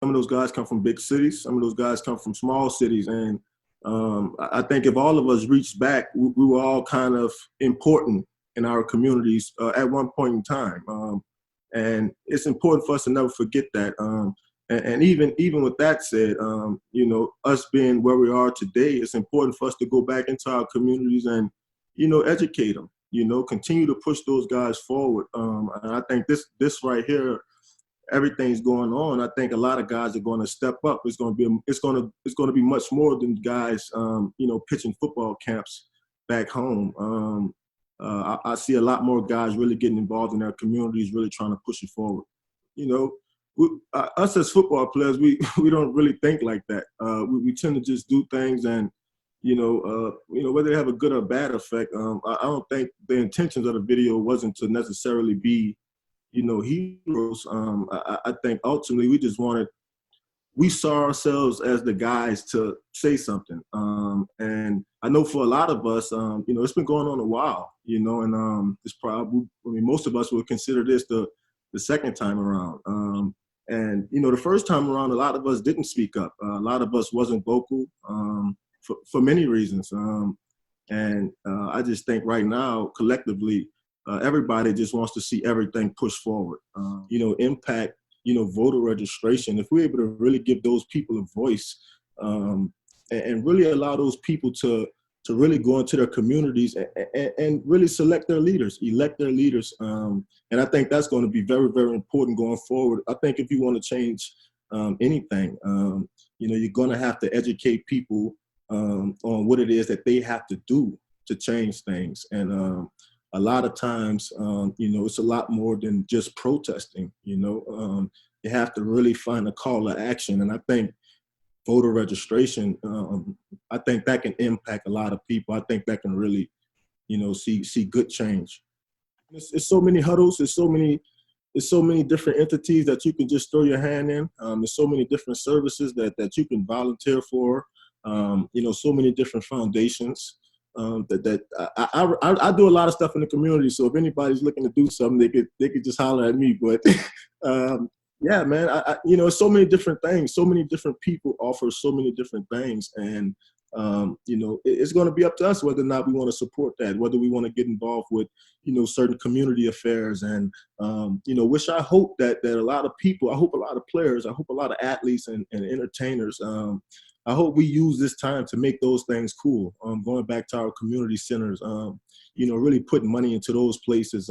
Some of those guys come from big cities. Some of those guys come from small cities. And I think if all of us reached back, we were all kind of important in our communities at one point in time. And it's important for us to never forget that. And even with that said, us being where we are today, it's important for us to go back into our communities and, educate them. Continue to push those guys forward. And I think this right here, everything's going on. I think a lot of guys are going to step up. It's going to be much more than guys, pitching football camps back home. I see a lot more guys really getting involved in their communities, really trying to push it forward. Us as football players, we don't really think like that. We tend to just do things, and whether they have a good or bad effect. I don't think the intentions of the video wasn't to necessarily be, heroes. I think ultimately we saw ourselves as the guys to say something. And I know for a lot of us, it's been going on a while, and it's probably, most of us would consider this the second time around. And the first time around, a lot of us didn't speak up. A lot of us wasn't vocal for many reasons. And I just think right now, collectively, everybody just wants to see everything pushed forward. Impact, voter registration. If we're able to really give those people a voice, and really allow those people to really go into their communities and really select their leaders, elect their leaders. And I think that's going to be very, very important going forward. I think if you want to change anything, you're going to have to educate people on what it is that they have to do to change things. And a lot of times, it's a lot more than just protesting. You have to really find a call to action. And I think voter registration, I think that can impact a lot of people. I think that can really, see good change. It's so many huddles. There's so many different entities that you can just throw your hand in. There's so many different services that you can volunteer for. So many different foundations. That I do a lot of stuff in the community. So if anybody's looking to do something, they could just holler at me. But yeah, man, so many different things. So many different people offer so many different things, and it's going to be up to us whether or not we want to support that, whether we want to get involved with certain community affairs. And which I hope that a lot of people, I hope a lot of players, I hope a lot of athletes and entertainers. I hope we use this time to make those things cool. Going back to our community centers, really putting money into those places.